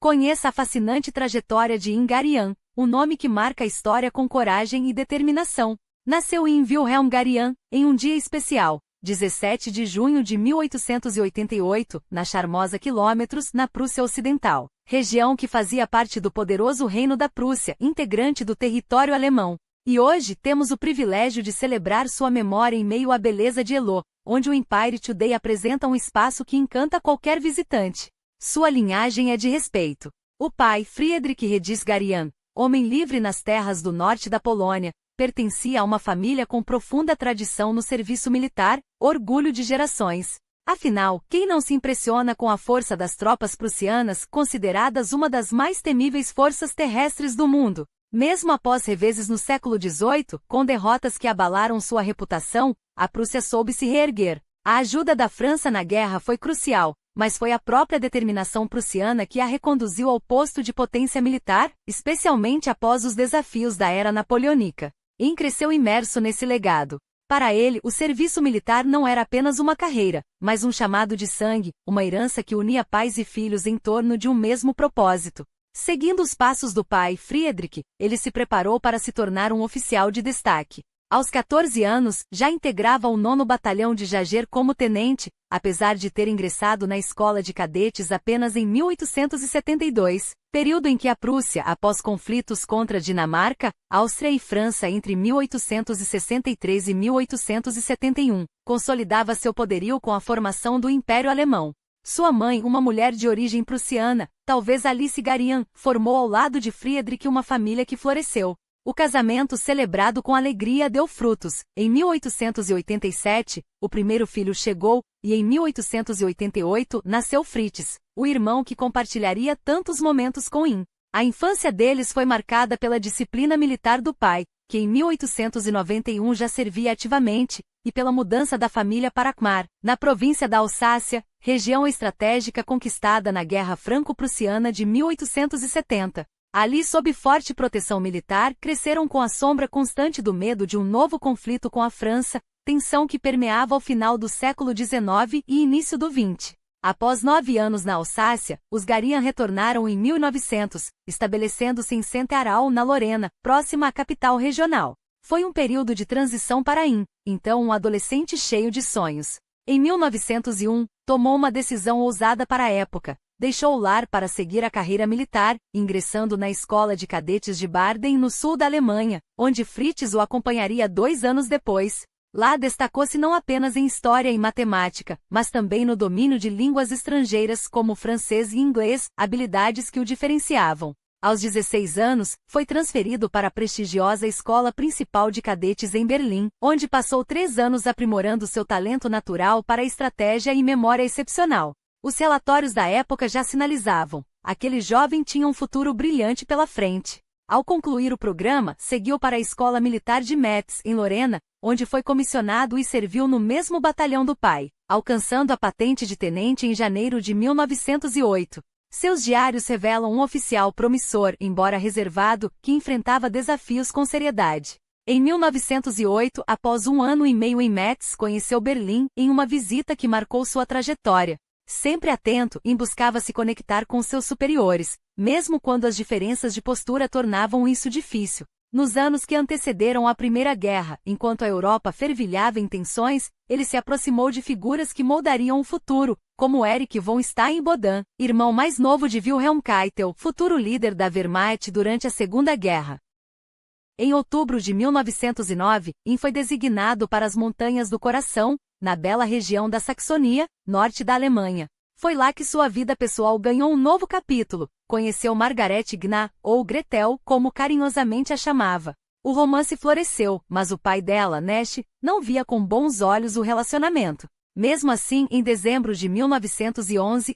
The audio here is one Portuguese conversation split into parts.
Conheça a fascinante trajetória de Ingarian, um nome que marca a história com coragem e determinação. Nasceu em Wilhelm Garian, em um dia especial, 17 de junho de 1888, na Charmosa Quilômetros, na Prússia Ocidental, região que fazia parte do poderoso Reino da Prússia, integrante do território alemão. E hoje temos o privilégio de celebrar sua memória em meio à beleza de Elo, onde o Empire Today apresenta um espaço que encanta qualquer visitante. Sua linhagem é de respeito. O pai, Friedrich Redis Garian, homem livre nas terras do norte da Polônia, pertencia a uma família com profunda tradição no serviço militar, orgulho de gerações. Afinal, quem não se impressiona com a força das tropas prussianas, consideradas uma das mais temíveis forças terrestres do mundo? Mesmo após reveses no século XVIII, com derrotas que abalaram sua reputação, a Prússia soube se reerguer. A ajuda da França na guerra foi crucial, mas foi a própria determinação prussiana que a reconduziu ao posto de potência militar, especialmente após os desafios da era napoleônica. Em cresceu imerso nesse legado. Para ele, o serviço militar não era apenas uma carreira, mas um chamado de sangue, uma herança que unia pais e filhos em torno de um mesmo propósito. Seguindo os passos do pai, Friedrich, ele se preparou para se tornar um oficial de destaque. Aos 14 anos, já integrava o 9º Batalhão de Jager como tenente, apesar de ter ingressado na escola de cadetes apenas em 1872, período em que a Prússia, após conflitos contra Dinamarca, Áustria e França entre 1863 e 1871, consolidava seu poderio com a formação do Império Alemão. Sua mãe, uma mulher de origem prussiana, talvez Alice Garian, formou ao lado de Friedrich uma família que floresceu. O casamento celebrado com alegria deu frutos. Em 1887, o primeiro filho chegou, e em 1888 nasceu Fritz, o irmão que compartilharia tantos momentos com In. A infância deles foi marcada pela disciplina militar do pai, que em 1891 já servia ativamente, e pela mudança da família para Kmar, na província da Alsácia, região estratégica conquistada na Guerra Franco-Prussiana de 1870. Ali, sob forte proteção militar, cresceram com a sombra constante do medo de um novo conflito com a França, tensão que permeava o final do século XIX e início do XX. Após 9 anos na Alsácia, os Garian retornaram em 1900, estabelecendo-se em Saint-Arau, na Lorena, próxima à capital regional. Foi um período de transição para In, então um adolescente cheio de sonhos. Em 1901, tomou uma decisão ousada para a época. Deixou o lar para seguir a carreira militar, ingressando na escola de cadetes de Baden no sul da Alemanha, onde Fritz o acompanharia 2 anos depois. Lá destacou-se não apenas em história e matemática, mas também no domínio de línguas estrangeiras como francês e inglês, habilidades que o diferenciavam. Aos 16 anos, foi transferido para a prestigiosa Escola Principal de Cadetes em Berlim, onde passou 3 anos aprimorando seu talento natural para a estratégia e memória excepcional. Os relatórios da época já sinalizavam: aquele jovem tinha um futuro brilhante pela frente. Ao concluir o programa, seguiu para a Escola Militar de Metz, em Lorena, onde foi comissionado e serviu no mesmo batalhão do pai, alcançando a patente de tenente em janeiro de 1908. Seus diários revelam um oficial promissor, embora reservado, que enfrentava desafios com seriedade. Em 1908, após 1 ano e meio em Metz, conheceu Berlim, em uma visita que marcou sua trajetória. Sempre atento, buscava se conectar com seus superiores, mesmo quando as diferenças de postura tornavam isso difícil. Nos anos que antecederam a Primeira Guerra, enquanto a Europa fervilhava em tensões, ele se aproximou de figuras que moldariam o futuro, como Erich von Stein-Bodin, irmão mais novo de Wilhelm Keitel, futuro líder da Wehrmacht durante a Segunda Guerra. Em outubro de 1909, foi designado para as Montanhas do Coração, na bela região da Saxonia, norte da Alemanha. Foi lá que sua vida pessoal ganhou um novo capítulo. Conheceu Margaret Gna, ou Gretel, como carinhosamente a chamava. O romance floresceu, mas o pai dela, Nash, não via com bons olhos o relacionamento. Mesmo assim, em dezembro de 1911,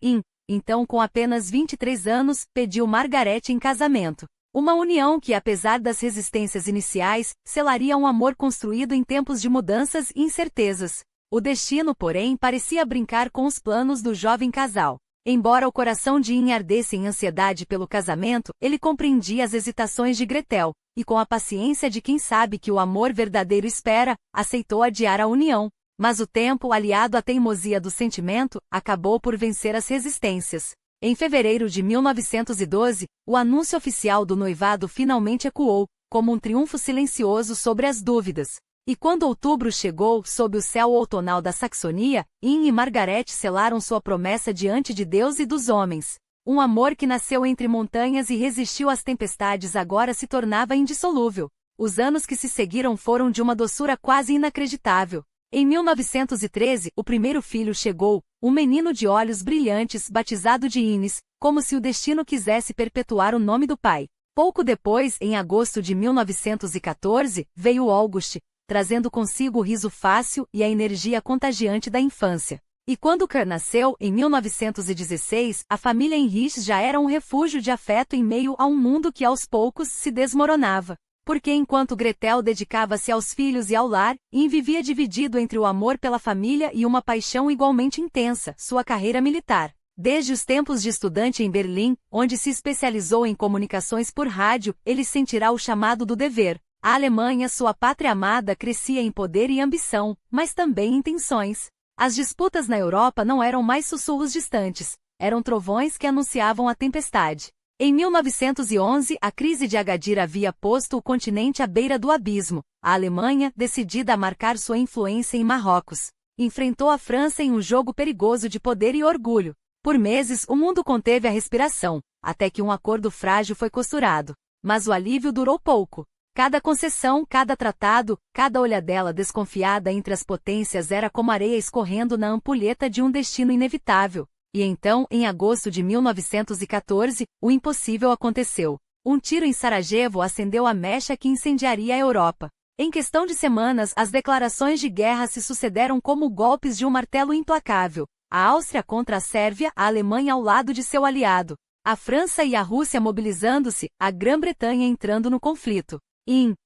então com apenas 23 anos, pediu Margaret em casamento. Uma união que, apesar das resistências iniciais, selaria um amor construído em tempos de mudanças e incertezas. O destino, porém, parecia brincar com os planos do jovem casal. Embora o coração de In ardesse em ansiedade pelo casamento, ele compreendia as hesitações de Gretel, e com a paciência de quem sabe que o amor verdadeiro espera, aceitou adiar a união. Mas o tempo, aliado à teimosia do sentimento, acabou por vencer as resistências. Em fevereiro de 1912, o anúncio oficial do noivado finalmente ecoou, como um triunfo silencioso sobre as dúvidas. E quando outubro chegou, sob o céu outonal da Saxonia, Anne e Margaret selaram sua promessa diante de Deus e dos homens. Um amor que nasceu entre montanhas e resistiu às tempestades agora se tornava indissolúvel. Os anos que se seguiram foram de uma doçura quase inacreditável. Em 1913, o primeiro filho chegou, um menino de olhos brilhantes batizado de Innes, como se o destino quisesse perpetuar o nome do pai. Pouco depois, em agosto de 1914, veio August, trazendo consigo o riso fácil e a energia contagiante da infância. E quando Kerr nasceu, em 1916, a família Henrich já era um refúgio de afeto em meio a um mundo que aos poucos se desmoronava. Porque enquanto Gretel dedicava-se aos filhos e ao lar, Anne vivia dividido entre o amor pela família e uma paixão igualmente intensa, sua carreira militar. Desde os tempos de estudante em Berlim, onde se especializou em comunicações por rádio, ele sentirá o chamado do dever. A Alemanha, sua pátria amada, crescia em poder e ambição, mas também em tensões. As disputas na Europa não eram mais sussurros distantes, eram trovões que anunciavam a tempestade. Em 1911, a crise de Agadir havia posto o continente à beira do abismo. A Alemanha, decidida a marcar sua influência em Marrocos, enfrentou a França em um jogo perigoso de poder e orgulho. Por meses, o mundo conteve a respiração, até que um acordo frágil foi costurado. Mas o alívio durou pouco. Cada concessão, cada tratado, cada olhadela desconfiada entre as potências era como areia escorrendo na ampulheta de um destino inevitável. E então, em agosto de 1914, o impossível aconteceu. Um tiro em Sarajevo acendeu a mecha que incendiaria a Europa. Em questão de semanas, as declarações de guerra se sucederam como golpes de um martelo implacável. A Áustria contra a Sérvia, a Alemanha ao lado de seu aliado. A França e a Rússia mobilizando-se, a Grã-Bretanha entrando no conflito.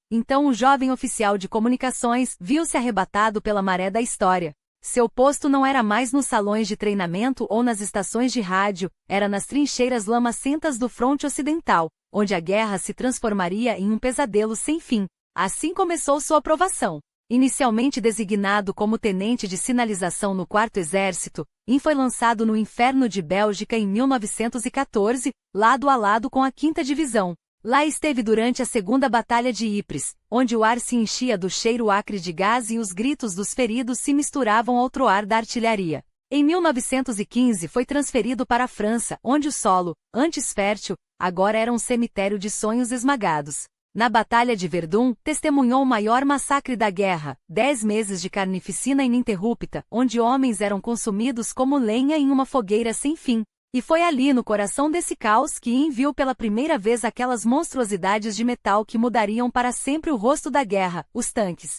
Então o jovem oficial de comunicações viu-se arrebatado pela maré da história. Seu posto não era mais nos salões de treinamento ou nas estações de rádio, era nas trincheiras lamacentas do fronte ocidental, onde a guerra se transformaria em um pesadelo sem fim. Assim começou sua aprovação. Inicialmente designado como tenente de sinalização no 4º Exército, Anne foi lançado no inferno de Bélgica em 1914, lado a lado com a 5ª Divisão. Lá esteve durante a Segunda Batalha de Ypres, onde o ar se enchia do cheiro acre de gás e os gritos dos feridos se misturavam ao troar da artilharia. Em 1915 foi transferido para a França, onde o solo, antes fértil, agora era um cemitério de sonhos esmagados. Na Batalha de Verdun, testemunhou o maior massacre da guerra, 10 meses de carnificina ininterrupta, onde homens eram consumidos como lenha em uma fogueira sem fim. E foi ali no coração desse caos que Anne viu pela primeira vez aquelas monstruosidades de metal que mudariam para sempre o rosto da guerra, os tanques.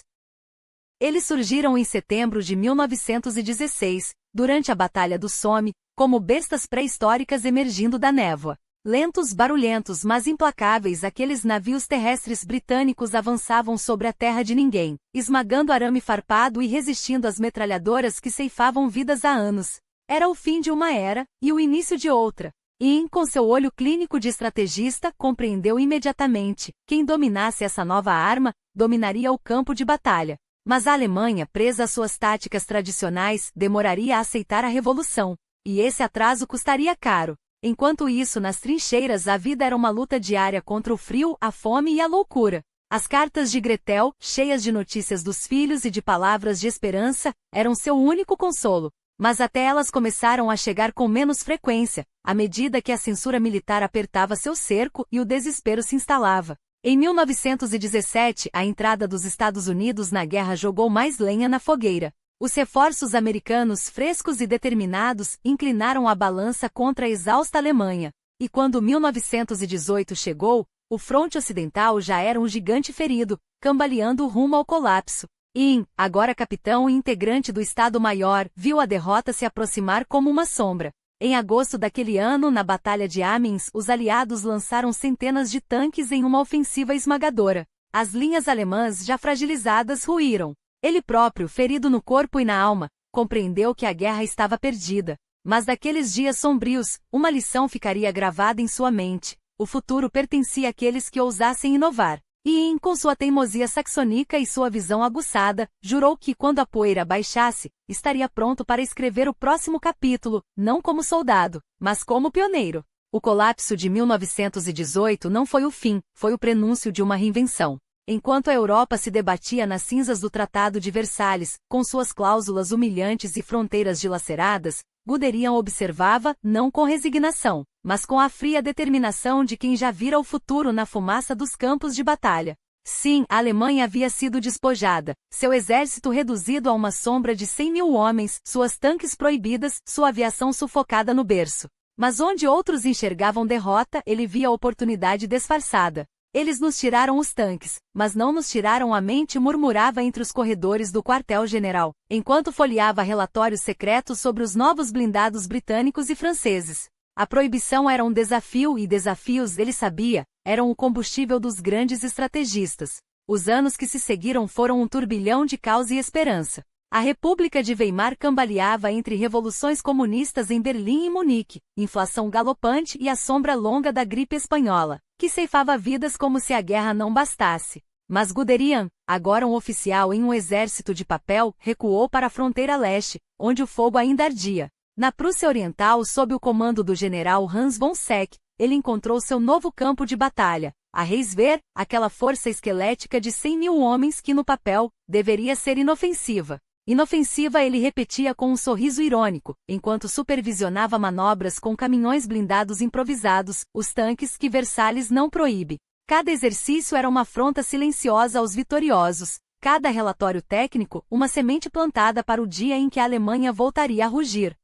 Eles surgiram em setembro de 1916, durante a Batalha do Somme, como bestas pré-históricas emergindo da névoa. Lentos, barulhentos, mas implacáveis, aqueles navios terrestres britânicos avançavam sobre a terra de ninguém, esmagando arame farpado e resistindo às metralhadoras que ceifavam vidas há anos. Era o fim de uma era, e o início de outra. Anne, com seu olho clínico de estrategista, compreendeu imediatamente. Quem dominasse essa nova arma, dominaria o campo de batalha. Mas a Alemanha, presa às suas táticas tradicionais, demoraria a aceitar a revolução. E esse atraso custaria caro. Enquanto isso, nas trincheiras, a vida era uma luta diária contra o frio, a fome e a loucura. As cartas de Gretel, cheias de notícias dos filhos e de palavras de esperança, eram seu único consolo. Mas até elas começaram a chegar com menos frequência, à medida que a censura militar apertava seu cerco e o desespero se instalava. Em 1917, a entrada dos Estados Unidos na guerra jogou mais lenha na fogueira. Os reforços americanos, frescos e determinados, inclinaram a balança contra a exausta Alemanha. E quando 1918 chegou, o fronte ocidental já era um gigante ferido, cambaleando rumo ao colapso. Anne, agora capitão e integrante do Estado-Maior, viu a derrota se aproximar como uma sombra. Em agosto daquele ano, na Batalha de Amiens, os aliados lançaram centenas de tanques em uma ofensiva esmagadora. As linhas alemãs, já fragilizadas, ruíram. Ele próprio, ferido no corpo e na alma, compreendeu que a guerra estava perdida. Mas daqueles dias sombrios, uma lição ficaria gravada em sua mente. O futuro pertencia àqueles que ousassem inovar. E, com sua teimosia saxônica e sua visão aguçada, jurou que, quando a poeira baixasse, estaria pronto para escrever o próximo capítulo, não como soldado, mas como pioneiro. O colapso de 1918 não foi o fim, foi o prenúncio de uma reinvenção. Enquanto a Europa se debatia nas cinzas do Tratado de Versalhes, com suas cláusulas humilhantes e fronteiras dilaceradas, Guderian observava, não com resignação, mas com a fria determinação de quem já vira o futuro na fumaça dos campos de batalha. Sim, a Alemanha havia sido despojada, seu exército reduzido a uma sombra de 100.000 homens, suas tanques proibidas, sua aviação sufocada no berço. Mas onde outros enxergavam derrota, ele via oportunidade disfarçada. Eles nos tiraram os tanques, mas não nos tiraram a mente, murmurava entre os corredores do quartel-general, enquanto folheava relatórios secretos sobre os novos blindados britânicos e franceses. A proibição era um desafio e desafios, ele sabia, eram o combustível dos grandes estrategistas. Os anos que se seguiram foram um turbilhão de caos e esperança. A República de Weimar cambaleava entre revoluções comunistas em Berlim e Munique, inflação galopante e a sombra longa da gripe espanhola, que ceifava vidas como se a guerra não bastasse. Mas Guderian, agora um oficial em um exército de papel, recuou para a fronteira leste, onde o fogo ainda ardia. Na Prússia Oriental, sob o comando do general Hans von Seck, ele encontrou seu novo campo de batalha, a Reichswehr, aquela força esquelética de 100.000 homens que no papel, deveria ser inofensiva. Inofensiva, ele repetia com um sorriso irônico, enquanto supervisionava manobras com caminhões blindados improvisados, os tanques que Versalhes não proíbe. Cada exercício era uma afronta silenciosa aos vitoriosos, cada relatório técnico, uma semente plantada para o dia em que a Alemanha voltaria a rugir.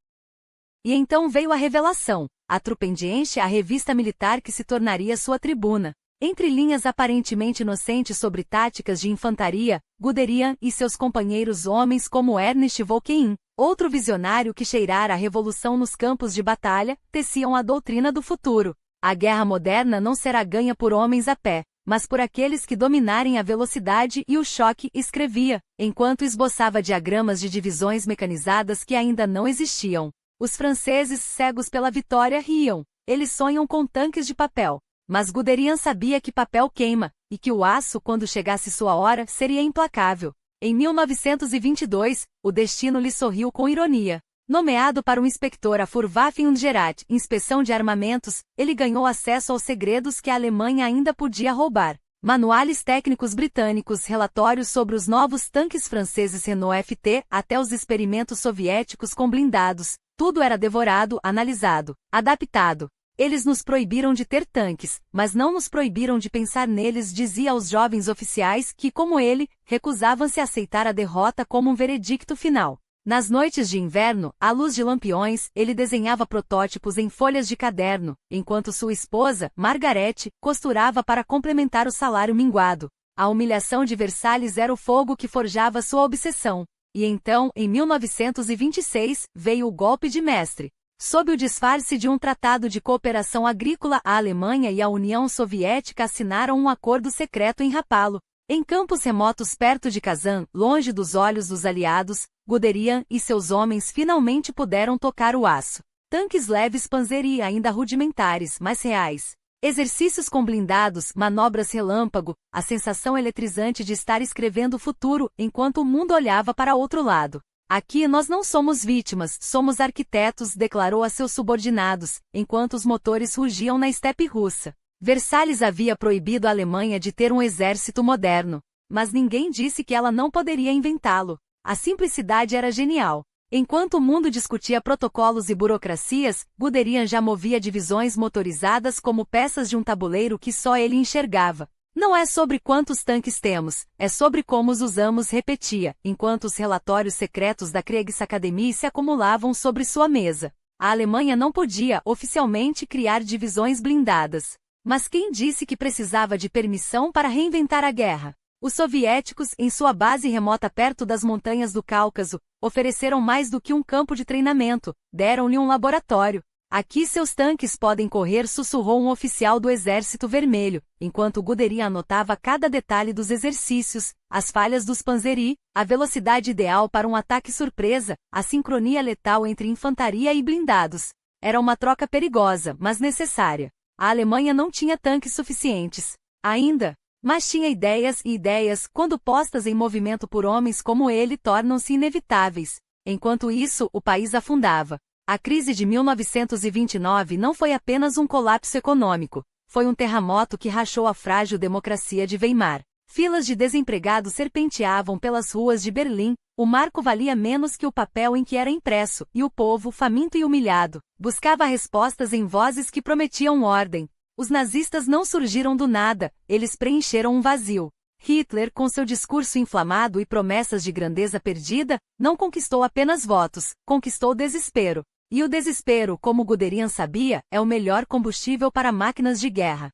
E então veio a revelação, a Truppendienst, a revista militar que se tornaria sua tribuna. Entre linhas aparentemente inocentes sobre táticas de infantaria, Guderian e seus companheiros homens como Ernst Volkein, outro visionário que cheirara a revolução nos campos de batalha, teciam a doutrina do futuro. A guerra moderna não será ganha por homens a pé, mas por aqueles que dominarem a velocidade e o choque, escrevia, enquanto esboçava diagramas de divisões mecanizadas que ainda não existiam. Os franceses, cegos pela vitória, riam. Eles sonham com tanques de papel. Mas Guderian sabia que papel queima, e que o aço, quando chegasse sua hora, seria implacável. Em 1922, o destino lhe sorriu com ironia. Nomeado para um inspector à Furwaffenunterrat, inspeção de armamentos, ele ganhou acesso aos segredos que a Alemanha ainda podia roubar. Manuais técnicos britânicos, relatórios sobre os novos tanques franceses Renault FT, até os experimentos soviéticos com blindados, tudo era devorado, analisado, adaptado. Eles nos proibiram de ter tanques, mas não nos proibiram de pensar neles, dizia aos jovens oficiais que, como ele, recusavam-se a aceitar a derrota como um veredicto final. Nas noites de inverno, à luz de lampiões, ele desenhava protótipos em folhas de caderno, enquanto sua esposa, Margarete, costurava para complementar o salário minguado. A humilhação de Versalhes era o fogo que forjava sua obsessão. E então, em 1926, veio o golpe de mestre. Sob o disfarce de um tratado de cooperação agrícola, a Alemanha e a União Soviética assinaram um acordo secreto em Rapallo. Em campos remotos perto de Kazan, longe dos olhos dos aliados, Guderian e seus homens finalmente puderam tocar o aço. Tanques leves Panzeri ainda rudimentares, mas reais. Exercícios com blindados, manobras relâmpago, a sensação eletrizante de estar escrevendo o futuro, enquanto o mundo olhava para outro lado. Aqui nós não somos vítimas, somos arquitetos, declarou a seus subordinados, enquanto os motores rugiam na estepe russa. Versalhes havia proibido a Alemanha de ter um exército moderno. Mas ninguém disse que ela não poderia inventá-lo. A simplicidade era genial. Enquanto o mundo discutia protocolos e burocracias, Guderian já movia divisões motorizadas como peças de um tabuleiro que só ele enxergava. Não é sobre quantos tanques temos, é sobre como os usamos, repetia, enquanto os relatórios secretos da Kriegsakademie se acumulavam sobre sua mesa. A Alemanha não podia, oficialmente, criar divisões blindadas. Mas quem disse que precisava de permissão para reinventar a guerra? Os soviéticos, em sua base remota perto das montanhas do Cáucaso, ofereceram mais do que um campo de treinamento, deram-lhe um laboratório. Aqui seus tanques podem correr, sussurrou um oficial do Exército Vermelho, enquanto Guderian anotava cada detalhe dos exercícios, as falhas dos Panzeri, a velocidade ideal para um ataque surpresa, a sincronia letal entre infantaria e blindados. Era uma troca perigosa, mas necessária. A Alemanha não tinha tanques suficientes. Ainda. Mas tinha ideias e ideias, quando postas em movimento por homens como ele, tornam-se inevitáveis. Enquanto isso, o país afundava. A crise de 1929 não foi apenas um colapso econômico, foi um terremoto que rachou a frágil democracia de Weimar. Filas de desempregados serpenteavam pelas ruas de Berlim, o marco valia menos que o papel em que era impresso, e o povo, faminto e humilhado, buscava respostas em vozes que prometiam ordem. Os nazistas não surgiram do nada, eles preencheram um vazio. Hitler, com seu discurso inflamado e promessas de grandeza perdida, não conquistou apenas votos, conquistou desespero. E o desespero, como Guderian sabia, é o melhor combustível para máquinas de guerra.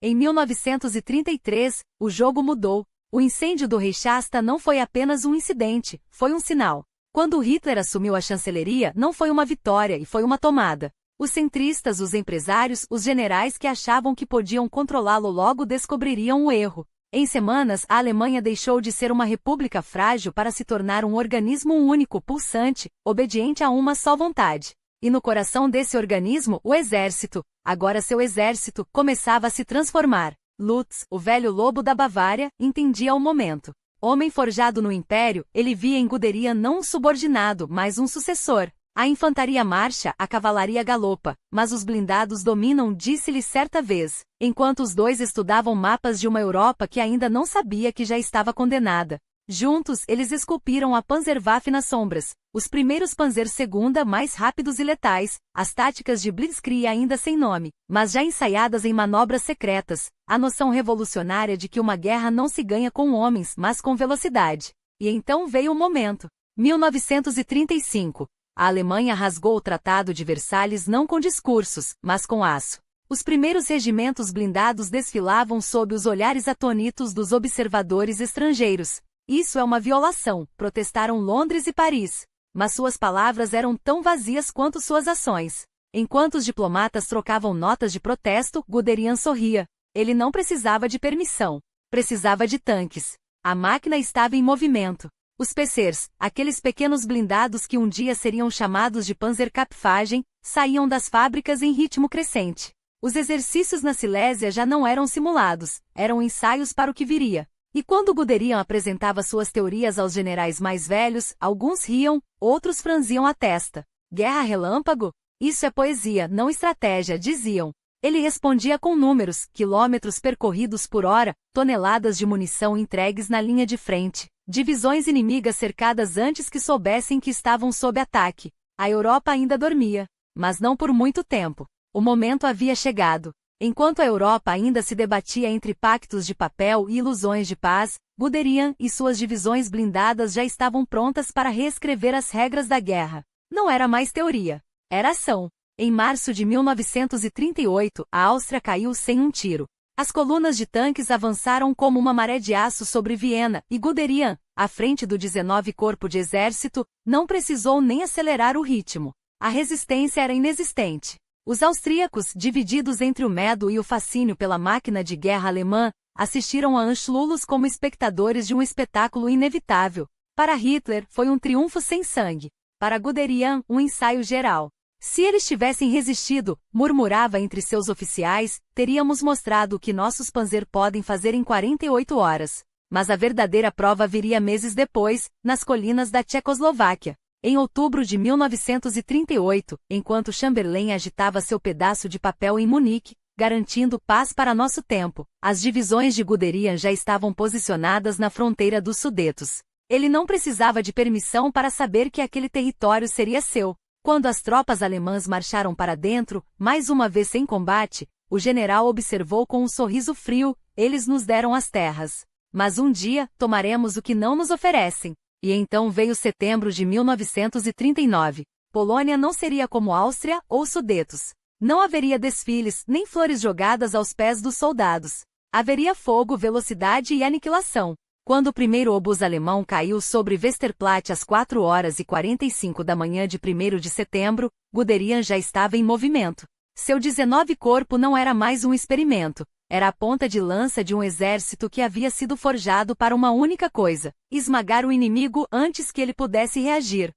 Em 1933, o jogo mudou. O incêndio do Reichstag não foi apenas um incidente, foi um sinal. Quando Hitler assumiu a chancelaria, não foi uma vitória e foi uma tomada. Os centristas, os empresários, os generais que achavam que podiam controlá-lo logo descobririam o erro. Em semanas, a Alemanha deixou de ser uma república frágil para se tornar um organismo único, pulsante, obediente a uma só vontade. E no coração desse organismo, o exército. Agora seu exército começava a se transformar. Lutz, o velho lobo da Bavária, entendia o momento. Homem forjado no império, ele via em Guderian não um subordinado, mas um sucessor. A infantaria marcha, a cavalaria galopa, mas os blindados dominam, disse-lhe certa vez, enquanto os dois estudavam mapas de uma Europa que ainda não sabia que já estava condenada. Juntos, eles esculpiram a Panzerwaffe nas sombras, os primeiros Panzer II mais rápidos e letais, as táticas de Blitzkrieg ainda sem nome, mas já ensaiadas em manobras secretas, a noção revolucionária de que uma guerra não se ganha com homens, mas com velocidade. E então veio o momento. 1935. A Alemanha rasgou o Tratado de Versalhes não com discursos, mas com aço. Os primeiros regimentos blindados desfilavam sob os olhares atônitos dos observadores estrangeiros. Isso é uma violação, protestaram Londres e Paris. Mas suas palavras eram tão vazias quanto suas ações. Enquanto os diplomatas trocavam notas de protesto, Guderian sorria. Ele não precisava de permissão. Precisava de tanques. A máquina estava em movimento. Os PCs, aqueles pequenos blindados que um dia seriam chamados de Panzerkampfwagen, saíam das fábricas em ritmo crescente. Os exercícios na Silésia já não eram simulados, eram ensaios para o que viria. E quando Guderian apresentava suas teorias aos generais mais velhos, alguns riam, outros franziam a testa. Guerra relâmpago? Isso é poesia, não estratégia, diziam. Ele respondia com números, quilômetros percorridos por hora, toneladas de munição entregues na linha de frente. Divisões inimigas cercadas antes que soubessem que estavam sob ataque. A Europa ainda dormia. Mas não por muito tempo. O momento havia chegado. Enquanto a Europa ainda se debatia entre pactos de papel e ilusões de paz, Guderian e suas divisões blindadas já estavam prontas para reescrever as regras da guerra. Não era mais teoria. Era ação. Em março de 1938, a Áustria caiu sem um tiro. As colunas de tanques avançaram como uma maré de aço sobre Viena, e Guderian, à frente do 19º Corpo de Exército, não precisou nem acelerar o ritmo. A resistência era inexistente. Os austríacos, divididos entre o medo e o fascínio pela máquina de guerra alemã, assistiram a Anschluss como espectadores de um espetáculo inevitável. Para Hitler, foi um triunfo sem sangue. Para Guderian, um ensaio geral. Se eles tivessem resistido, murmurava entre seus oficiais, teríamos mostrado o que nossos Panzer podem fazer em 48 horas. Mas a verdadeira prova viria meses depois, nas colinas da Tchecoslováquia. Em outubro de 1938, enquanto Chamberlain agitava seu pedaço de papel em Munique, garantindo paz para nosso tempo, as divisões de Guderian já estavam posicionadas na fronteira dos Sudetos. Ele não precisava de permissão para saber que aquele território seria seu. Quando as tropas alemãs marcharam para dentro, mais uma vez sem combate, o general observou com um sorriso frio, eles nos deram as terras. Mas um dia, tomaremos o que não nos oferecem. E então veio setembro de 1939. Polônia não seria como Áustria ou Sudetos. Não haveria desfiles, nem flores jogadas aos pés dos soldados. Haveria fogo, velocidade e aniquilação. Quando o primeiro obus alemão caiu sobre Westerplatte às 4h45 da manhã de 1º de setembro, Guderian já estava em movimento. Seu 19º Corpo não era mais um experimento. Era a ponta de lança de um exército que havia sido forjado para uma única coisa: esmagar o inimigo antes que ele pudesse reagir.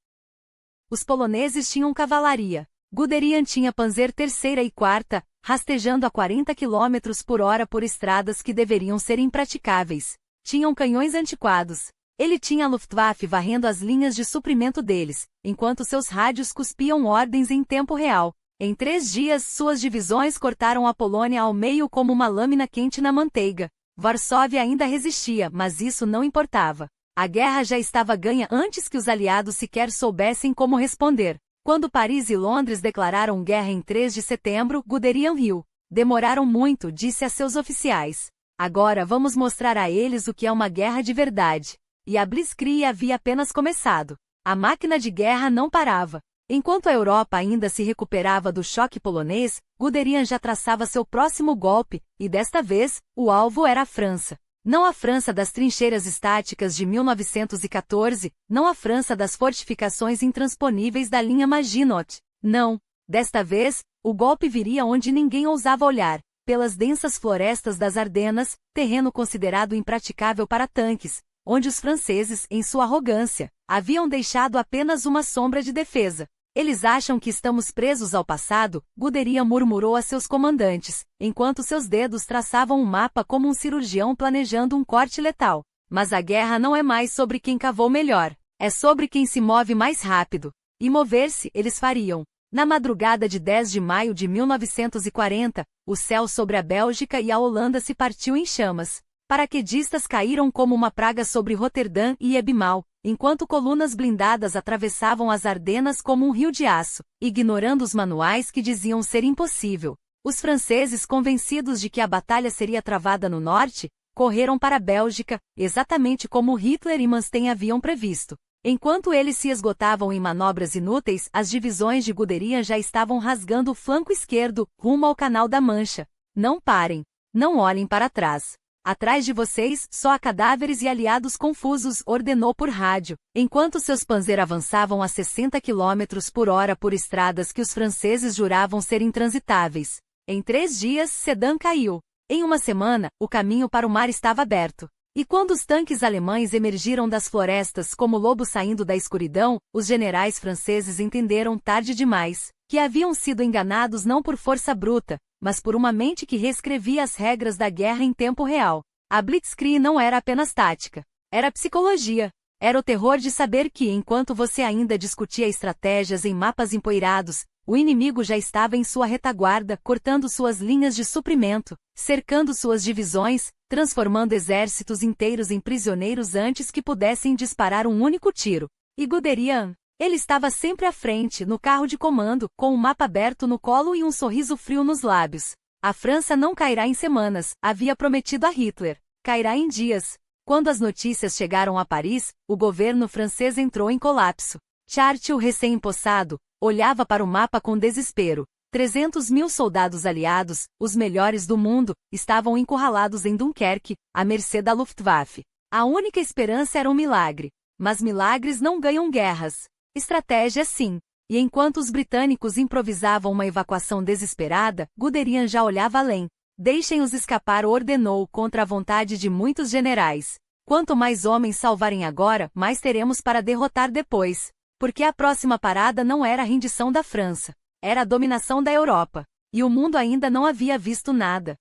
Os poloneses tinham cavalaria. Guderian tinha Panzer III e IV, rastejando a 40 km por hora por estradas que deveriam ser impraticáveis. Tinham canhões antiquados. Ele tinha a Luftwaffe varrendo as linhas de suprimento deles, enquanto seus rádios cuspiam ordens em tempo real. Em 3 dias, suas divisões cortaram a Polônia ao meio como uma lâmina quente na manteiga. Varsóvia ainda resistia, mas isso não importava. A guerra já estava ganha antes que os aliados sequer soubessem como responder. Quando Paris e Londres declararam guerra em 3 de setembro, Guderian riu. Demoraram muito, disse a seus oficiais. Agora vamos mostrar a eles o que é uma guerra de verdade. E a Blitzkrieg havia apenas começado. A máquina de guerra não parava. Enquanto a Europa ainda se recuperava do choque polonês, Guderian já traçava seu próximo golpe, e desta vez, o alvo era a França. Não a França das trincheiras estáticas de 1914, não a França das fortificações intransponíveis da linha Maginot. Não. Desta vez, o golpe viria onde ninguém ousava olhar, pelas densas florestas das Ardenas, terreno considerado impraticável para tanques, onde os franceses, em sua arrogância, haviam deixado apenas uma sombra de defesa. Eles acham que estamos presos ao passado, Guderian murmurou a seus comandantes, enquanto seus dedos traçavam um mapa como um cirurgião planejando um corte letal. Mas a guerra não é mais sobre quem cavou melhor, é sobre quem se move mais rápido. E mover-se, eles fariam. Na madrugada de 10 de maio de 1940, o céu sobre a Bélgica e a Holanda se partiu em chamas. Paraquedistas caíram como uma praga sobre Roterdã e Ebimal, enquanto colunas blindadas atravessavam as Ardenas como um rio de aço, ignorando os manuais que diziam ser impossível. Os franceses, convencidos de que a batalha seria travada no norte, correram para a Bélgica, exatamente como Hitler e Manstein haviam previsto. Enquanto eles se esgotavam em manobras inúteis, as divisões de Guderian já estavam rasgando o flanco esquerdo, rumo ao Canal da Mancha. Não parem. Não olhem para trás. Atrás de vocês, só há cadáveres e aliados confusos, ordenou por rádio, enquanto seus Panzer avançavam a 60 km por hora por estradas que os franceses juravam ser intransitáveis. Em 3 dias, Sedan caiu. Em uma semana, o caminho para o mar estava aberto. E quando os tanques alemães emergiram das florestas como lobo saindo da escuridão, os generais franceses entenderam tarde demais que haviam sido enganados não por força bruta, mas por uma mente que reescrevia as regras da guerra em tempo real. A Blitzkrieg não era apenas tática. Era psicologia. Era o terror de saber que, enquanto você ainda discutia estratégias em mapas empoeirados, o inimigo já estava em sua retaguarda, cortando suas linhas de suprimento, cercando suas divisões, transformando exércitos inteiros em prisioneiros antes que pudessem disparar um único tiro. E Guderian? Ele estava sempre à frente, no carro de comando, com o mapa aberto no colo e um sorriso frio nos lábios. A França não cairá em semanas, havia prometido a Hitler. Cairá em dias. Quando as notícias chegaram a Paris, o governo francês entrou em colapso. Churchill, recém-empossado, olhava para o mapa com desespero. 300.000 soldados aliados, os melhores do mundo, estavam encurralados em Dunkerque, à mercê da Luftwaffe. A única esperança era um milagre. Mas milagres não ganham guerras. Estratégia sim. E enquanto os britânicos improvisavam uma evacuação desesperada, Guderian já olhava além. Deixem-os escapar, ordenou, contra a vontade de muitos generais. Quanto mais homens salvarem agora, mais teremos para derrotar depois. Porque a próxima parada não era a rendição da França. Era a dominação da Europa. E o mundo ainda não havia visto nada.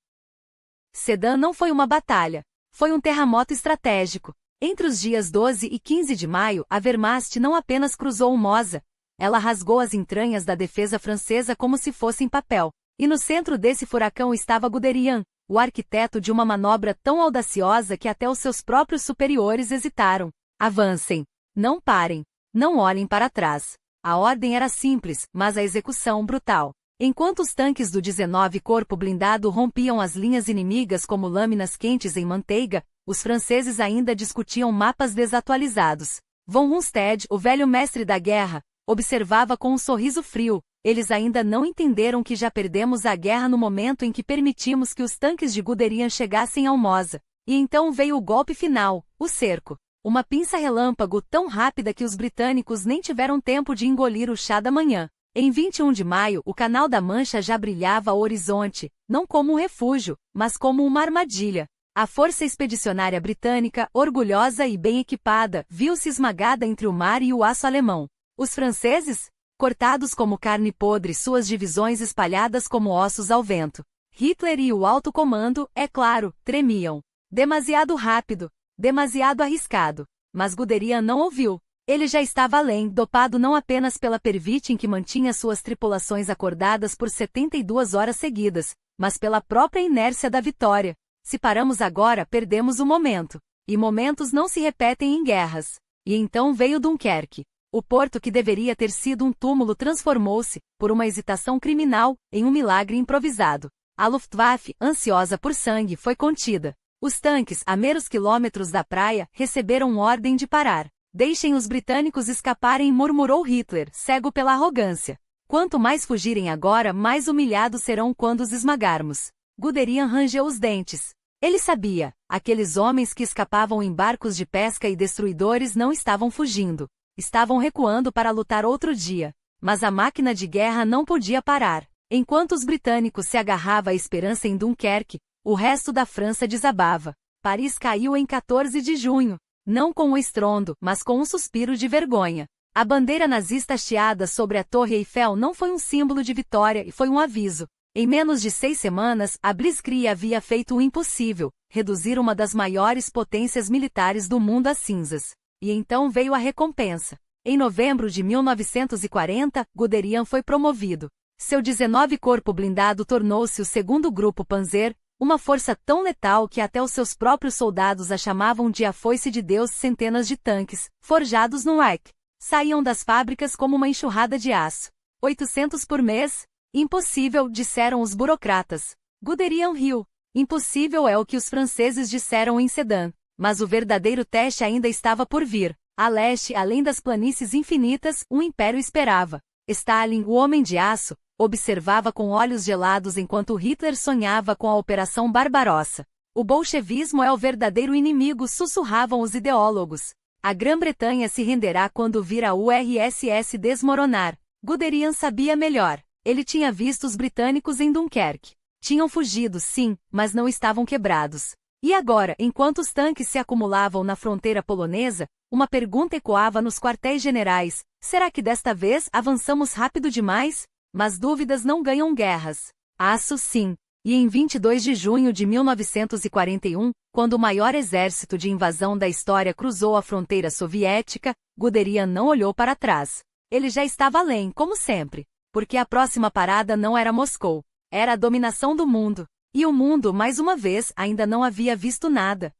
Sedan não foi uma batalha. Foi um terremoto estratégico. Entre os dias 12 e 15 de maio, a Wehrmacht não apenas cruzou o Mosa. Ela rasgou as entranhas da defesa francesa como se fossem papel. E no centro desse furacão estava Guderian, o arquiteto de uma manobra tão audaciosa que até os seus próprios superiores hesitaram. Avancem. Não parem. Não olhem para trás. A ordem era simples, mas a execução brutal. Enquanto os tanques do 19º Corpo Blindado rompiam as linhas inimigas como lâminas quentes em manteiga, os franceses ainda discutiam mapas desatualizados. Von Rundstedt, o velho mestre da guerra, observava com um sorriso frio. Eles ainda não entenderam que já perdemos a guerra no momento em que permitimos que os tanques de Guderian chegassem ao Mosa. E então veio o golpe final, o cerco. Uma pinça relâmpago tão rápida que os britânicos nem tiveram tempo de engolir o chá da manhã. Em 21 de maio, o Canal da Mancha já brilhava ao horizonte, não como um refúgio, mas como uma armadilha. A força expedicionária britânica, orgulhosa e bem equipada, viu-se esmagada entre o mar e o aço alemão. Os franceses? cortados como carne podre, suas divisões espalhadas como ossos ao vento. Hitler e o alto comando, é claro, tremiam. Demasiado rápido, demasiado arriscado. Mas Guderian não ouviu. Ele já estava além, dopado não apenas pela pervitin que mantinha suas tripulações acordadas por 72 horas seguidas, mas pela própria inércia da vitória. Se paramos agora, perdemos o momento. E momentos não se repetem em guerras. E então veio Dunkerque. O porto que deveria ter sido um túmulo transformou-se, por uma hesitação criminal, em um milagre improvisado. A Luftwaffe, ansiosa por sangue, foi contida. Os tanques, a meros quilômetros da praia, receberam ordem de parar. Deixem os britânicos escaparem, murmurou Hitler, cego pela arrogância. Quanto mais fugirem agora, mais humilhados serão quando os esmagarmos. Guderian rangeu os dentes. Ele sabia, aqueles homens que escapavam em barcos de pesca e destruidores não estavam fugindo. Estavam recuando para lutar outro dia. Mas a máquina de guerra não podia parar. Enquanto os britânicos se agarravam à esperança em Dunkerque, o resto da França desabava. Paris caiu em 14 de junho. Não com um estrondo, mas com um suspiro de vergonha. A bandeira nazista hasteada sobre a Torre Eiffel não foi um símbolo de vitória e foi um aviso. Em menos de 6 semanas, a Blitzkrieg havia feito o impossível, reduzir uma das maiores potências militares do mundo a cinzas. E então veio a recompensa. Em novembro de 1940, Guderian foi promovido. Seu 19 corpo blindado tornou-se o 2º Grupo Panzer, uma força tão letal que até os seus próprios soldados a chamavam de a foice de Deus. Centenas de tanques, forjados no Reich, saíam das fábricas como uma enxurrada de aço. 800 por mês? Impossível, disseram os burocratas. Guderian riu. Impossível é o que os franceses disseram em Sedan. Mas o verdadeiro teste ainda estava por vir. A leste, além das planícies infinitas, um império esperava. Stalin, o homem de aço, observava com olhos gelados enquanto Hitler sonhava com a Operação Barbarossa. O bolchevismo é o verdadeiro inimigo, sussurravam os ideólogos. A Grã-Bretanha se renderá quando vir a URSS desmoronar. Guderian sabia melhor. Ele tinha visto os britânicos em Dunkerque. Tinham fugido, sim, mas não estavam quebrados. E agora, enquanto os tanques se acumulavam na fronteira polonesa, uma pergunta ecoava nos quartéis generais: será que desta vez avançamos rápido demais? Mas dúvidas não ganham guerras. Aço, sim. E em 22 de junho de 1941, quando o maior exército de invasão da história cruzou a fronteira soviética, Guderian não olhou para trás. Ele já estava além, como sempre. Porque a próxima parada não era Moscou. Era a dominação do mundo. E o mundo, mais uma vez, ainda não havia visto nada.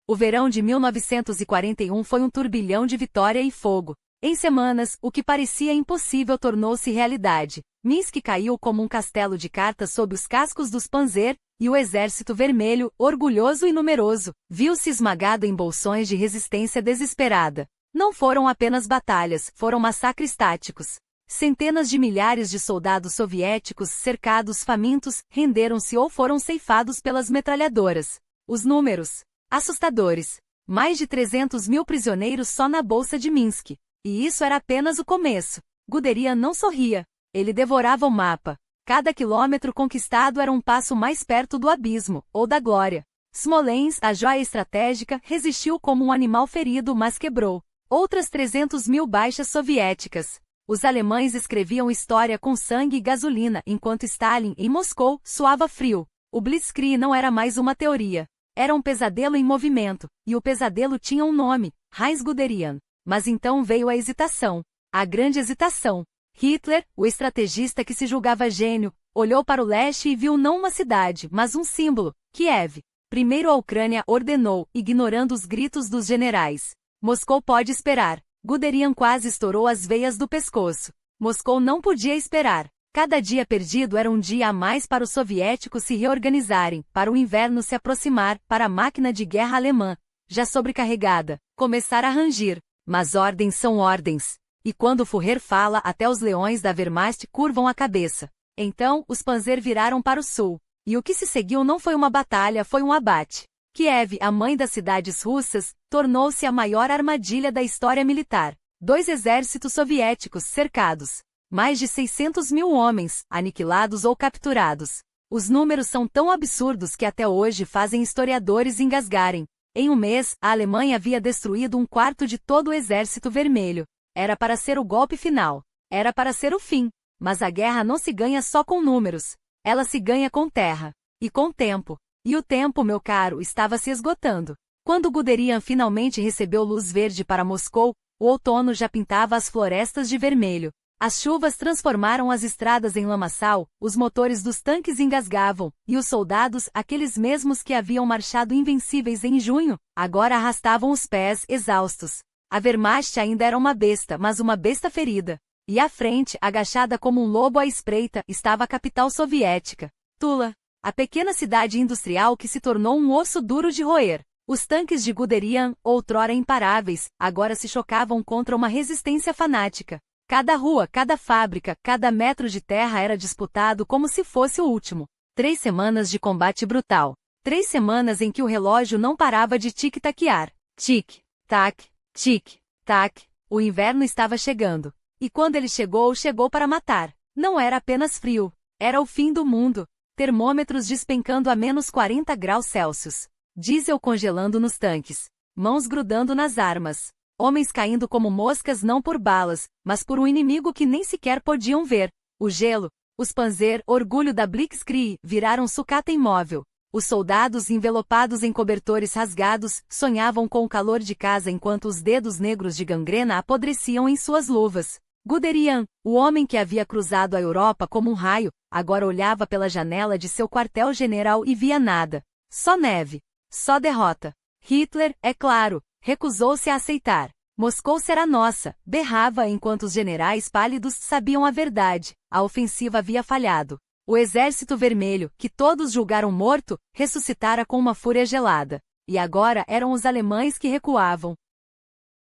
O verão de 1941 foi um turbilhão de vitória e fogo. Em semanas, o que parecia impossível tornou-se realidade. Minsk caiu como um castelo de cartas sob os cascos dos Panzer, e o Exército Vermelho, orgulhoso e numeroso, viu-se esmagado em bolsões de resistência desesperada. Não foram apenas batalhas, foram massacres táticos. Centenas de milhares de soldados soviéticos, cercados, famintos, renderam-se ou foram ceifados pelas metralhadoras. Os números, assustadores. Mais de 300 mil prisioneiros só na bolsa de Minsk. E isso era apenas o começo. Guderian não sorria. Ele devorava o mapa. Cada quilômetro conquistado era um passo mais perto do abismo, ou da glória. Smolensk, a joia estratégica, resistiu como um animal ferido, mas quebrou. Outras 300 mil baixas soviéticas. Os alemães escreviam história com sangue e gasolina, enquanto Stalin, em Moscou, suava frio. O Blitzkrieg não era mais uma teoria. Era um pesadelo em movimento, e o pesadelo tinha um nome, Heinz Guderian. Mas então veio a hesitação. A grande hesitação. Hitler, o estrategista que se julgava gênio, olhou para o leste e viu não uma cidade, mas um símbolo, Kiev. Primeiro a Ucrânia ordenou, ignorando os gritos dos generais. Moscou pode esperar. Guderian quase estourou as veias do pescoço. Moscou não podia esperar. Cada dia perdido era um dia a mais para os soviéticos se reorganizarem, para o inverno se aproximar, para a máquina de guerra alemã, já sobrecarregada, começar a rangir. Mas ordens são ordens. E quando o Führer fala, até os leões da Wehrmacht curvam a cabeça. Então, os Panzer viraram para o sul. E o que se seguiu não foi uma batalha, foi um abate. Kiev, a mãe das cidades russas, tornou-se a maior armadilha da história militar. 2 exércitos soviéticos cercados. Mais de 600 mil homens, aniquilados ou capturados. Os números são tão absurdos que até hoje fazem historiadores engasgarem. Em um mês, a Alemanha havia destruído 1/4 de todo o Exército Vermelho. Era para ser o golpe final. Era para ser o fim. Mas a guerra não se ganha só com números. Ela se ganha com terra. E com tempo. E o tempo, meu caro, estava se esgotando. Quando Guderian finalmente recebeu luz verde para Moscou, o outono já pintava as florestas de vermelho. As chuvas transformaram as estradas em lamaçal, os motores dos tanques engasgavam, e os soldados, aqueles mesmos que haviam marchado invencíveis em junho, agora arrastavam os pés, exaustos. A Wehrmacht ainda era uma besta, mas uma besta ferida. E à frente, agachada como um lobo à espreita, estava a capital soviética, Tula, a pequena cidade industrial que se tornou um osso duro de roer. Os tanques de Guderian, outrora imparáveis, agora se chocavam contra uma resistência fanática. Cada rua, cada fábrica, cada metro de terra era disputado como se fosse o último. 3 semanas de combate brutal. 3 semanas em que o relógio não parava de tic-taquear. Tic-tac, tic-tac. O inverno estava chegando. E quando ele chegou, chegou para matar. Não era apenas frio. Era o fim do mundo. Termômetros despencando a menos 40 graus Celsius. Diesel congelando nos tanques. Mãos grudando nas armas. Homens caindo como moscas não por balas, mas por um inimigo que nem sequer podiam ver. O gelo, os Panzer, orgulho da Blitzkrieg, viraram sucata imóvel. Os soldados, envelopados em cobertores rasgados, sonhavam com o calor de casa enquanto os dedos negros de gangrena apodreciam em suas luvas. Guderian, o homem que havia cruzado a Europa como um raio, agora olhava pela janela de seu quartel-general e via nada. Só neve. Só derrota. Hitler, é claro, recusou-se a aceitar. Moscou será nossa, berrava enquanto os generais pálidos sabiam a verdade. A ofensiva havia falhado. O exército vermelho, que todos julgaram morto, ressuscitara com uma fúria gelada. E agora eram os alemães que recuavam.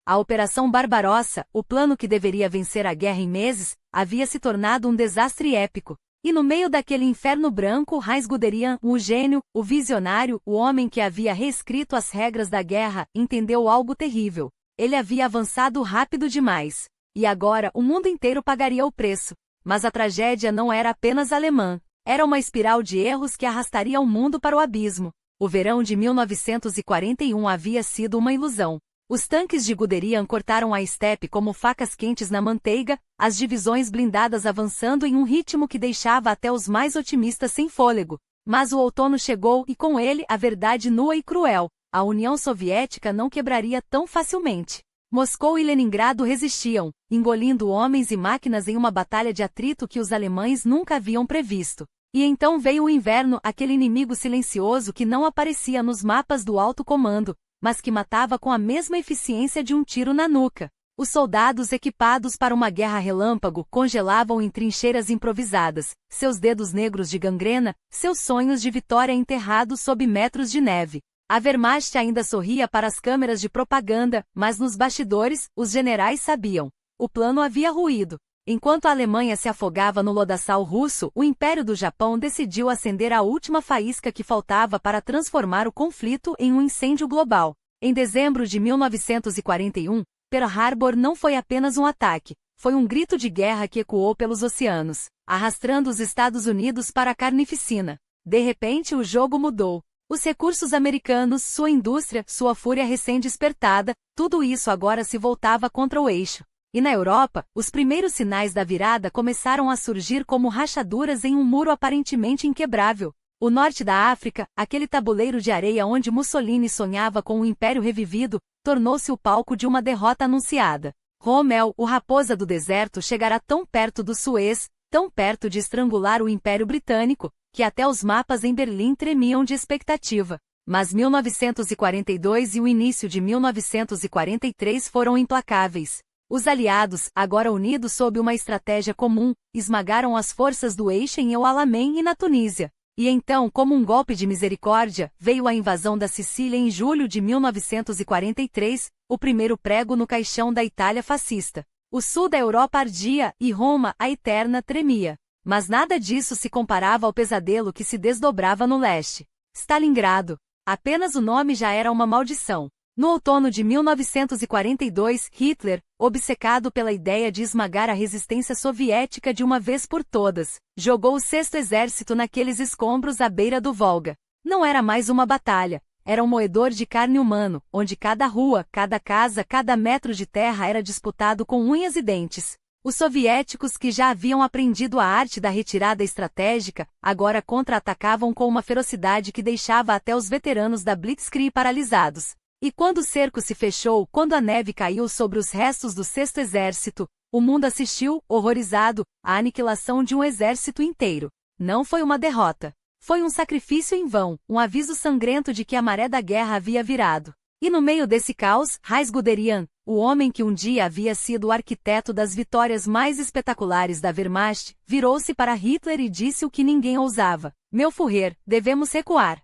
A Operação Barbarossa, o plano que deveria vencer a guerra em meses, havia se tornado um desastre épico. E no meio daquele inferno branco, Heinz Guderian, o gênio, o visionário, o homem que havia reescrito as regras da guerra, entendeu algo terrível. Ele havia avançado rápido demais. E agora o mundo inteiro pagaria o preço. Mas a tragédia não era apenas alemã. Era uma espiral de erros que arrastaria o mundo para o abismo. O verão de 1941 havia sido uma ilusão. Os tanques de Guderian cortaram a estepe como facas quentes na manteiga, as divisões blindadas avançando em um ritmo que deixava até os mais otimistas sem fôlego. Mas o outono chegou e com ele a verdade nua e cruel. A União Soviética não quebraria tão facilmente. Moscou e Leningrado resistiam, engolindo homens e máquinas em uma batalha de atrito que os alemães nunca haviam previsto. E então veio o inverno, aquele inimigo silencioso que não aparecia nos mapas do alto comando, mas que matava com a mesma eficiência de um tiro na nuca. Os soldados equipados para uma guerra relâmpago congelavam em trincheiras improvisadas, seus dedos negros de gangrena, seus sonhos de vitória enterrados sob metros de neve. A Wehrmacht ainda sorria para as câmeras de propaganda, mas nos bastidores, os generais sabiam. O plano havia ruído. Enquanto a Alemanha se afogava no lodaçal russo, o Império do Japão decidiu acender a última faísca que faltava para transformar o conflito em um incêndio global. Em dezembro de 1941, Pearl Harbor não foi apenas um ataque, foi um grito de guerra que ecoou pelos oceanos, arrastando os Estados Unidos para a carnificina. De repente o jogo mudou. Os recursos americanos, sua indústria, sua fúria recém-despertada, tudo isso agora se voltava contra o eixo. E na Europa, os primeiros sinais da virada começaram a surgir como rachaduras em um muro aparentemente inquebrável. O norte da África, aquele tabuleiro de areia onde Mussolini sonhava com um império revivido, tornou-se o palco de uma derrota anunciada. Rommel, o raposa do deserto, chegará tão perto do Suez, tão perto de estrangular o Império Britânico, que até os mapas em Berlim tremiam de expectativa. Mas 1942 e o início de 1943 foram implacáveis. Os aliados, agora unidos sob uma estratégia comum, esmagaram as forças do eixo em El Alamein e na Tunísia. E então, como um golpe de misericórdia, veio a invasão da Sicília em julho de 1943, o primeiro prego no caixão da Itália fascista. O sul da Europa ardia, e Roma, a eterna, tremia. Mas nada disso se comparava ao pesadelo que se desdobrava no leste. Stalingrado. Apenas o nome já era uma maldição. No outono de 1942, Hitler, obcecado pela ideia de esmagar a resistência soviética de uma vez por todas, jogou o Sexto Exército naqueles escombros à beira do Volga. Não era mais uma batalha, era um moedor de carne humano, onde cada rua, cada casa, cada metro de terra era disputado com unhas e dentes. Os soviéticos, que já haviam aprendido a arte da retirada estratégica, agora contra-atacavam com uma ferocidade que deixava até os veteranos da Blitzkrieg paralisados. E quando o cerco se fechou, quando a neve caiu sobre os restos do Sexto Exército, o mundo assistiu, horrorizado, à aniquilação de um exército inteiro. Não foi uma derrota. Foi um sacrifício em vão, um aviso sangrento de que a maré da guerra havia virado. E no meio desse caos, Heinz Guderian, o homem que um dia havia sido o arquiteto das vitórias mais espetaculares da Wehrmacht, virou-se para Hitler e disse o que ninguém ousava: "Meu Führer, devemos recuar."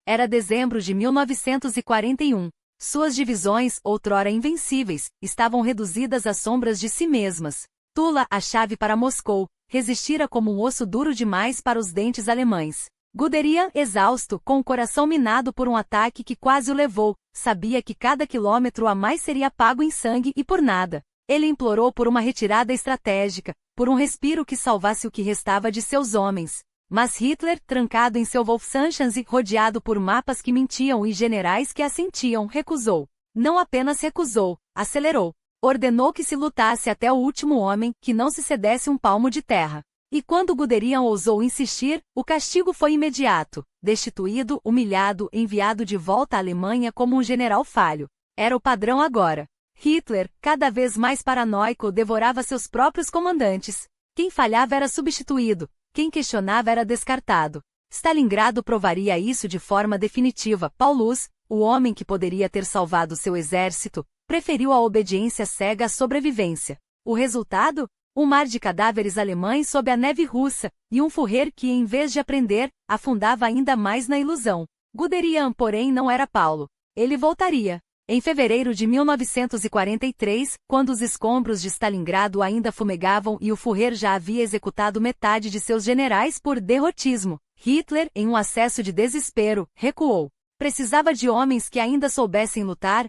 Era dezembro de 1941. Suas divisões, outrora invencíveis, estavam reduzidas às sombras de si mesmas. Tula, a chave para Moscou, resistira como um osso duro demais para os dentes alemães. Guderian, exausto, com o coração minado por um ataque que quase o levou, sabia que cada quilômetro a mais seria pago em sangue e por nada. Ele implorou por uma retirada estratégica, por um respiro que salvasse o que restava de seus homens. Mas Hitler, trancado em seu Wolfsangensee, rodeado por mapas que mentiam e generais que assentiam, recusou. Não apenas recusou, acelerou. Ordenou que se lutasse até o último homem, que não se cedesse um palmo de terra. E quando Guderian ousou insistir, o castigo foi imediato: destituído, humilhado, enviado de volta à Alemanha como um general falho. Era o padrão agora. Hitler, cada vez mais paranoico, devorava seus próprios comandantes. Quem falhava era substituído, quem questionava era descartado. Stalingrado provaria isso de forma definitiva. Paulus, o homem que poderia ter salvado seu exército, preferiu a obediência cega à sobrevivência. O resultado? Um mar de cadáveres alemães sob a neve russa, e um Führer que, em vez de aprender, afundava ainda mais na ilusão. Guderian, porém, não era Paulo. Ele voltaria. Em fevereiro de 1943, quando os escombros de Stalingrado ainda fumegavam e o Führer já havia executado metade de seus generais por derrotismo, Hitler, em um acesso de desespero, recuou. Precisava de homens que ainda soubessem lutar,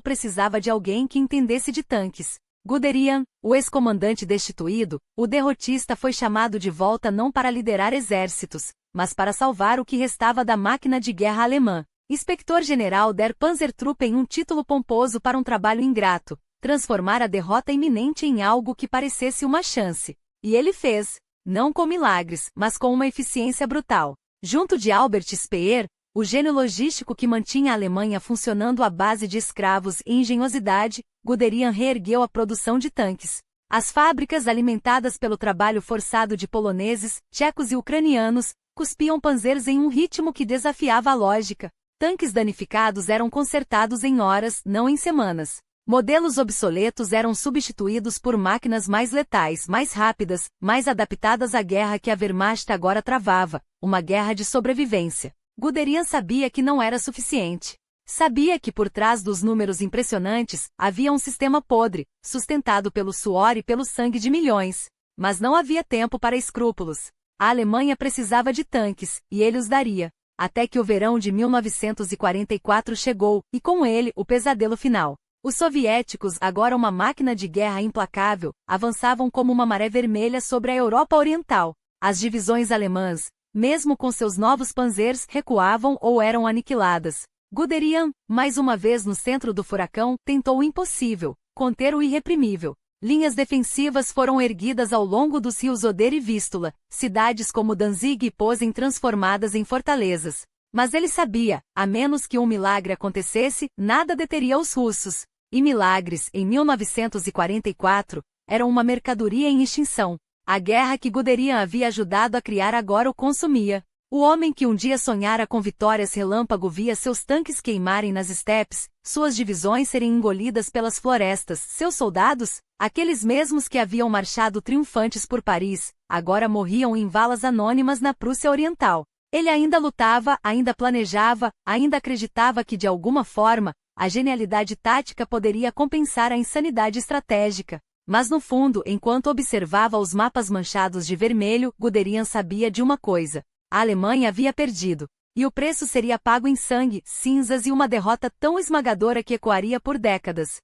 precisava de alguém que entendesse de tanques. Guderian, o ex-comandante destituído, o derrotista, foi chamado de volta não para liderar exércitos, mas para salvar o que restava da máquina de guerra alemã. Inspector-General der Panzertruppen, um título pomposo para um trabalho ingrato, transformar a derrota iminente em algo que parecesse uma chance. E ele fez, não com milagres, mas com uma eficiência brutal. Junto de Albert Speer, o gênio logístico que mantinha a Alemanha funcionando à base de escravos e engenhosidade, Guderian reergueu a produção de tanques. As fábricas, alimentadas pelo trabalho forçado de poloneses, tchecos e ucranianos, cuspiam panzers em um ritmo que desafiava a lógica. Tanques danificados eram consertados em horas, não em semanas. Modelos obsoletos eram substituídos por máquinas mais letais, mais rápidas, mais adaptadas à guerra que a Wehrmacht agora travava, uma guerra de sobrevivência. Guderian sabia que não era suficiente. Sabia que por trás dos números impressionantes, havia um sistema podre, sustentado pelo suor e pelo sangue de milhões. Mas não havia tempo para escrúpulos. A Alemanha precisava de tanques, e ele os daria. Até que o verão de 1944 chegou, e com ele, o pesadelo final. Os soviéticos, agora uma máquina de guerra implacável, avançavam como uma maré vermelha sobre a Europa Oriental. As divisões alemãs, mesmo com seus novos panzers, recuavam ou eram aniquiladas. Guderian, mais uma vez no centro do furacão, tentou o impossível: conter o irreprimível. Linhas defensivas foram erguidas ao longo dos rios Oder e Vístula, cidades como Danzig e Posen transformadas em fortalezas. Mas ele sabia, a menos que um milagre acontecesse, nada deteria os russos. E milagres, em 1944, eram uma mercadoria em extinção. A guerra que Guderian havia ajudado a criar agora o consumia. O homem que um dia sonhara com vitórias relâmpago via seus tanques queimarem nas estepes, suas divisões serem engolidas pelas florestas, seus soldados, aqueles mesmos que haviam marchado triunfantes por Paris, agora morriam em valas anônimas na Prússia Oriental. Ele ainda lutava, ainda planejava, ainda acreditava que de alguma forma, a genialidade tática poderia compensar a insanidade estratégica. Mas no fundo, enquanto observava os mapas manchados de vermelho, Guderian sabia de uma coisa: a Alemanha havia perdido. E o preço seria pago em sangue, cinzas e uma derrota tão esmagadora que ecoaria por décadas.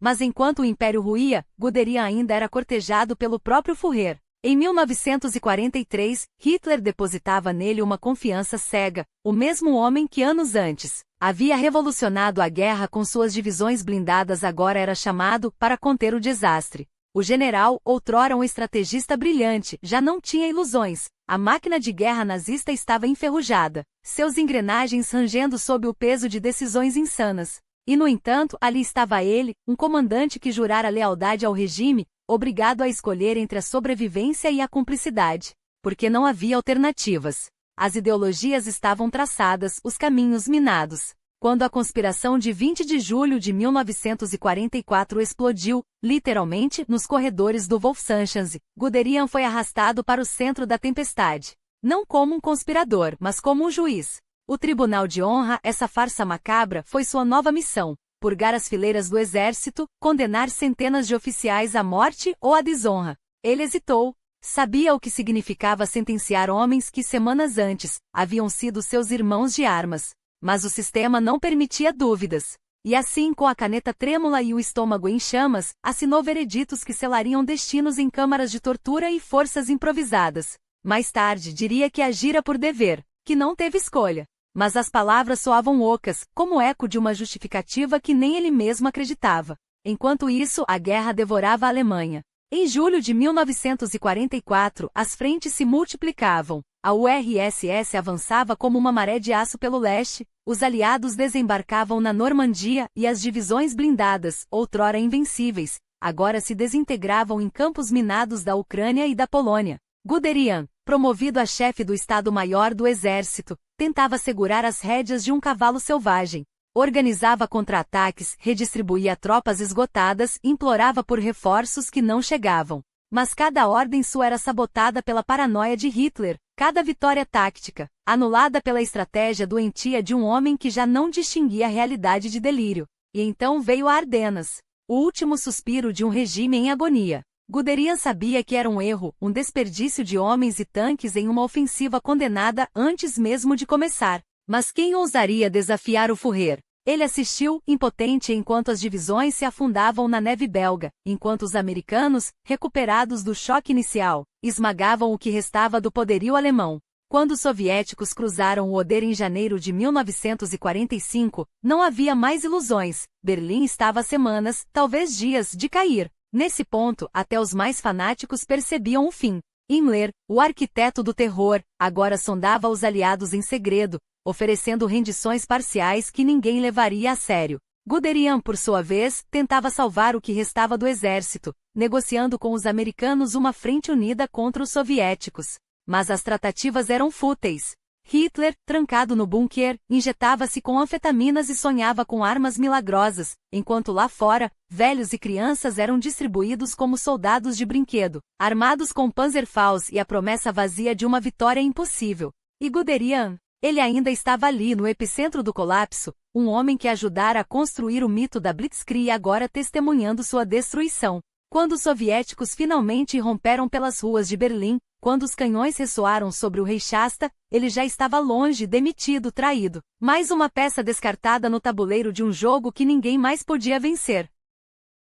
Mas enquanto o Império ruía, Guderian ainda era cortejado pelo próprio Führer. Em 1943, Hitler depositava nele uma confiança cega, o mesmo homem que anos antes havia revolucionado a guerra com suas divisões blindadas agora era chamado para conter o desastre. O general, outrora um estrategista brilhante, já não tinha ilusões. A máquina de guerra nazista estava enferrujada, seus engrenagens rangendo sob o peso de decisões insanas. E, no entanto, ali estava ele, um comandante que jurara lealdade ao regime, obrigado a escolher entre a sobrevivência e a cumplicidade. Porque não havia alternativas. As ideologias estavam traçadas, os caminhos minados. Quando a conspiração de 20 de julho de 1944 explodiu, literalmente, nos corredores do Wolfsangchance, Guderian foi arrastado para o centro da tempestade. Não como um conspirador, mas como um juiz. O Tribunal de Honra, essa farsa macabra, foi sua nova missão: purgar as fileiras do exército, condenar centenas de oficiais à morte ou à desonra. Ele hesitou. Sabia o que significava sentenciar homens que, semanas antes, haviam sido seus irmãos de armas. Mas o sistema não permitia dúvidas. E assim, com a caneta trêmula e o estômago em chamas, assinou vereditos que selariam destinos em câmaras de tortura e forças improvisadas. Mais tarde diria que agira por dever, que não teve escolha. Mas as palavras soavam ocas, como eco de uma justificativa que nem ele mesmo acreditava. Enquanto isso, a guerra devorava a Alemanha. Em julho de 1944, as frentes se multiplicavam. A URSS avançava como uma maré de aço pelo leste, os aliados desembarcavam na Normandia e as divisões blindadas, outrora invencíveis, agora se desintegravam em campos minados da Ucrânia e da Polônia. Guderian, promovido a chefe do Estado-Maior do Exército, tentava segurar as rédeas de um cavalo selvagem. Organizava contra-ataques, redistribuía tropas esgotadas, implorava por reforços que não chegavam. Mas cada ordem sua era sabotada pela paranoia de Hitler, cada vitória tática, anulada pela estratégia doentia de um homem que já não distinguia a realidade de delírio. E então veio a Ardenas, o último suspiro de um regime em agonia. Guderian sabia que era um erro, um desperdício de homens e tanques em uma ofensiva condenada antes mesmo de começar. Mas quem ousaria desafiar o Führer? Ele assistiu, impotente, enquanto as divisões se afundavam na neve belga, enquanto os americanos, recuperados do choque inicial, esmagavam o que restava do poderio alemão. Quando os soviéticos cruzaram o Oder em janeiro de 1945, não havia mais ilusões. Berlim estava a semanas, talvez dias, de cair. Nesse ponto, até os mais fanáticos percebiam o fim. Himmler, o arquiteto do terror, agora sondava os aliados em segredo, oferecendo rendições parciais que ninguém levaria a sério. Guderian, por sua vez, tentava salvar o que restava do exército, negociando com os americanos uma frente unida contra os soviéticos. Mas as tratativas eram fúteis. Hitler, trancado no bunker, injetava-se com anfetaminas e sonhava com armas milagrosas, enquanto lá fora, velhos e crianças eram distribuídos como soldados de brinquedo, armados com Panzerfaust e a promessa vazia de uma vitória impossível. E Guderian? Ele ainda estava ali no epicentro do colapso, um homem que ajudara a construir o mito da Blitzkrieg, agora testemunhando sua destruição. Quando os soviéticos finalmente irromperam pelas ruas de Berlim, quando os canhões ressoaram sobre o Reichstag, ele já estava longe, demitido, traído. Mais uma peça descartada no tabuleiro de um jogo que ninguém mais podia vencer.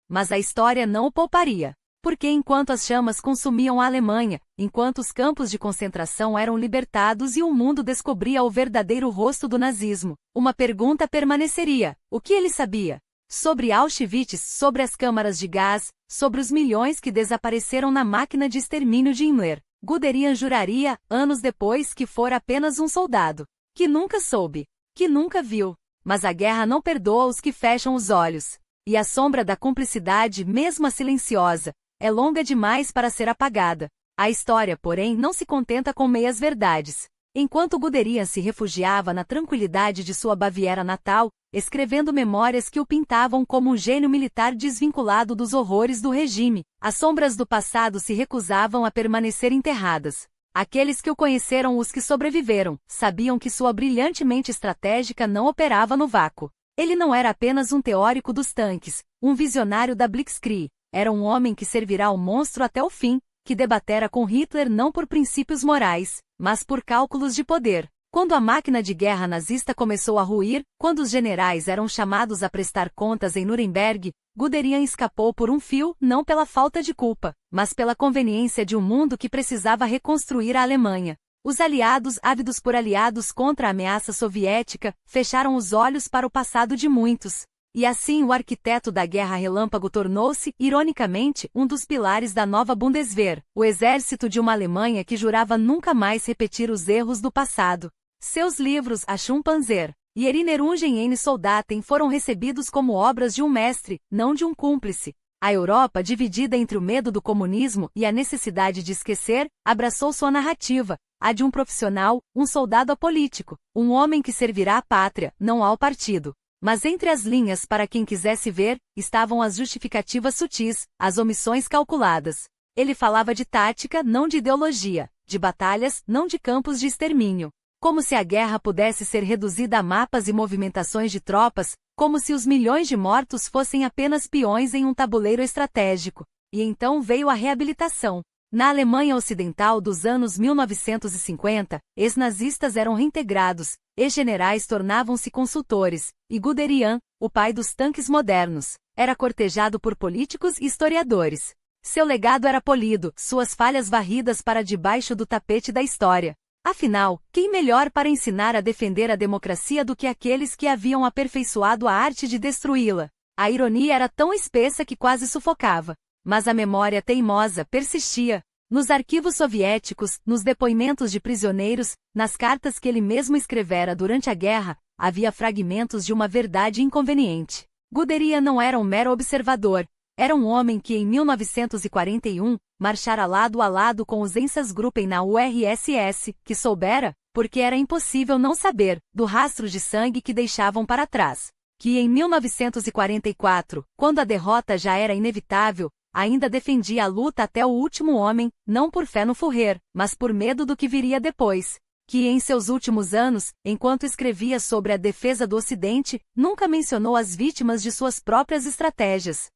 Mas a história não o pouparia. Porque enquanto as chamas consumiam a Alemanha, enquanto os campos de concentração eram libertados e o mundo descobria o verdadeiro rosto do nazismo, uma pergunta permaneceria: o que ele sabia? Sobre Auschwitz, sobre as câmaras de gás, sobre os milhões que desapareceram na máquina de extermínio de Himmler. Guderian juraria, anos depois, que fora apenas um soldado, que nunca soube, que nunca viu. Mas a guerra não perdoa os que fecham os olhos. E a sombra da cumplicidade, mesmo a silenciosa, é longa demais para ser apagada. A história, porém, não se contenta com meias-verdades. Enquanto Guderian se refugiava na tranquilidade de sua Baviera natal, escrevendo memórias que o pintavam como um gênio militar desvinculado dos horrores do regime, as sombras do passado se recusavam a permanecer enterradas. Aqueles que o conheceram, os que sobreviveram, sabiam que sua brilhante mente estratégica não operava no vácuo. Ele não era apenas um teórico dos tanques, um visionário da Blitzkrieg. Era um homem que servirá ao monstro até o fim, que debatera com Hitler não por princípios morais, mas por cálculos de poder. Quando a máquina de guerra nazista começou a ruir, quando os generais eram chamados a prestar contas em Nuremberg, Guderian escapou por um fio, não pela falta de culpa, mas pela conveniência de um mundo que precisava reconstruir a Alemanha. Os aliados, ávidos por aliados contra a ameaça soviética, fecharam os olhos para o passado de muitos. E assim o arquiteto da Guerra Relâmpago tornou-se, ironicamente, um dos pilares da nova Bundeswehr, o exército de uma Alemanha que jurava nunca mais repetir os erros do passado. Seus livros A Schumpanzer e Erinnerungen eines Soldaten foram recebidos como obras de um mestre, não de um cúmplice. A Europa, dividida entre o medo do comunismo e a necessidade de esquecer, abraçou sua narrativa, a de um profissional, um soldado apolítico, um homem que servirá à pátria, não ao partido. Mas entre as linhas, para quem quisesse ver, estavam as justificativas sutis, as omissões calculadas. Ele falava de tática, não de ideologia, de batalhas, não de campos de extermínio. Como se a guerra pudesse ser reduzida a mapas e movimentações de tropas, como se os milhões de mortos fossem apenas peões em um tabuleiro estratégico. E então veio a reabilitação. Na Alemanha Ocidental dos anos 1950, ex-nazistas eram reintegrados, ex-generais tornavam-se consultores, e Guderian, o pai dos tanques modernos, era cortejado por políticos e historiadores. Seu legado era polido, suas falhas varridas para debaixo do tapete da história. Afinal, quem melhor para ensinar a defender a democracia do que aqueles que haviam aperfeiçoado a arte de destruí-la? A ironia era tão espessa que quase sufocava. Mas a memória teimosa persistia. Nos arquivos soviéticos, nos depoimentos de prisioneiros, nas cartas que ele mesmo escrevera durante a guerra, havia fragmentos de uma verdade inconveniente. Guderian não era um mero observador. Era um homem que em 1941, marchara lado a lado com os Einsatzgruppen na URSS, que soubera, porque era impossível não saber, do rastro de sangue que deixavam para trás. Que em 1944, quando a derrota já era inevitável, ainda defendia a luta até o último homem, não por fé no Führer, mas por medo do que viria depois. Que em seus últimos anos, enquanto escrevia sobre a defesa do Ocidente, nunca mencionou as vítimas de suas próprias estratégias.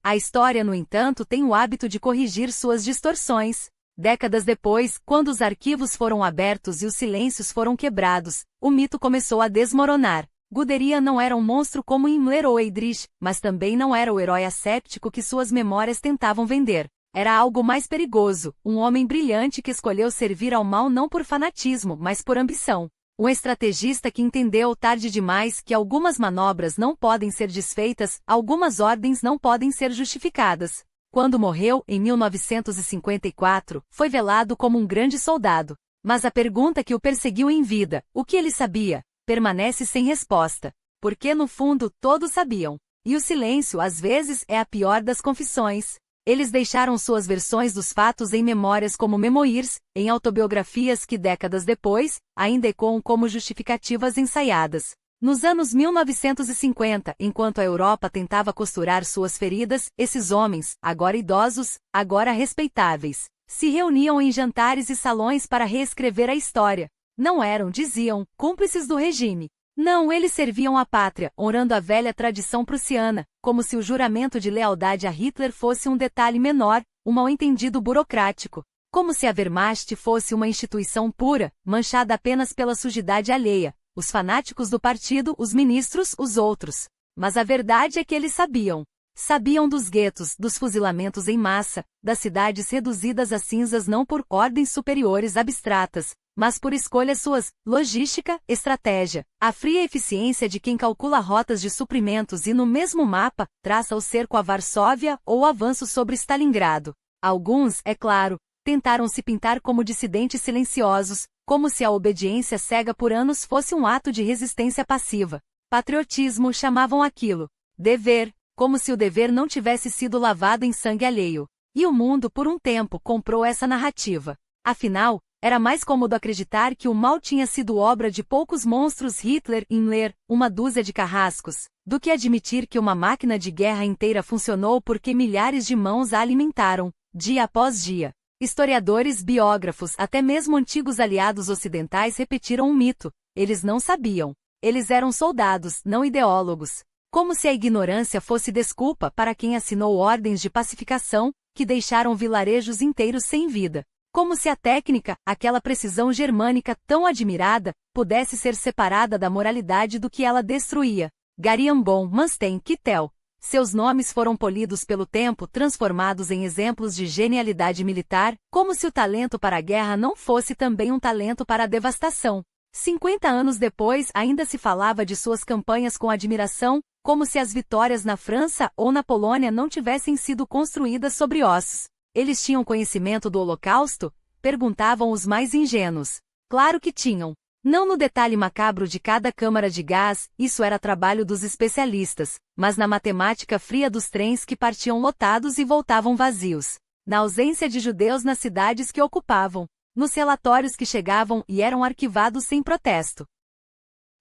A história, no entanto, tem o hábito de corrigir suas distorções. Décadas depois, quando os arquivos foram abertos e os silêncios foram quebrados, o mito começou a desmoronar. Guderian não era um monstro como Himmler ou Heydrich, mas também não era o herói asséptico que suas memórias tentavam vender. Era algo mais perigoso, um homem brilhante que escolheu servir ao mal não por fanatismo, mas por ambição. Um estrategista que entendeu tarde demais que algumas manobras não podem ser desfeitas, algumas ordens não podem ser justificadas. Quando morreu, em 1954, foi velado como um grande soldado. Mas a pergunta que o perseguiu em vida, o que ele sabia, permanece sem resposta. Porque no fundo todos sabiam. E o silêncio, às vezes, é a pior das confissões. Eles deixaram suas versões dos fatos em memórias como memoirs, em autobiografias que décadas depois, ainda ecoam como justificativas ensaiadas. Nos anos 1950, enquanto a Europa tentava costurar suas feridas, esses homens, agora idosos, agora respeitáveis, se reuniam em jantares e salões para reescrever a história. Não eram, diziam, cúmplices do regime. Não, eles serviam à pátria, honrando a velha tradição prussiana, como se o juramento de lealdade a Hitler fosse um detalhe menor, um mal-entendido burocrático. Como se a Wehrmacht fosse uma instituição pura, manchada apenas pela sujidade alheia. Os fanáticos do partido, os ministros, os outros. Mas a verdade é que eles sabiam. Sabiam dos guetos, dos fuzilamentos em massa, das cidades reduzidas a cinzas não por ordens superiores abstratas, mas por escolhas suas, logística, estratégia, a fria eficiência de quem calcula rotas de suprimentos e no mesmo mapa, traça o cerco a Varsóvia ou o avanço sobre Stalingrado. Alguns, é claro, tentaram se pintar como dissidentes silenciosos, como se a obediência cega por anos fosse um ato de resistência passiva. Patriotismo chamavam aquilo. Dever, como se o dever não tivesse sido lavado em sangue alheio. E o mundo, por um tempo, comprou essa narrativa. Afinal, era mais cômodo acreditar que o mal tinha sido obra de poucos monstros Hitler, Himmler, uma dúzia de carrascos, do que admitir que uma máquina de guerra inteira funcionou porque milhares de mãos a alimentaram, dia após dia. Historiadores, biógrafos, até mesmo antigos aliados ocidentais repetiram um mito. Eles não sabiam. Eles eram soldados, não ideólogos. Como se a ignorância fosse desculpa para quem assinou ordens de pacificação, que deixaram vilarejos inteiros sem vida. Como se a técnica, aquela precisão germânica tão admirada, pudesse ser separada da moralidade do que ela destruía. Gariambon, Manstein, Kittel. Seus nomes foram polidos pelo tempo, transformados em exemplos de genialidade militar, como se o talento para a guerra não fosse também um talento para a devastação. 50 anos depois ainda se falava de suas campanhas com admiração, como se as vitórias na França ou na Polônia não tivessem sido construídas sobre ossos. Eles tinham conhecimento do Holocausto? Perguntavam os mais ingênuos. Claro que tinham. Não no detalhe macabro de cada câmara de gás, isso era trabalho dos especialistas, mas na matemática fria dos trens que partiam lotados e voltavam vazios. Na ausência de judeus nas cidades que ocupavam. Nos relatórios que chegavam e eram arquivados sem protesto.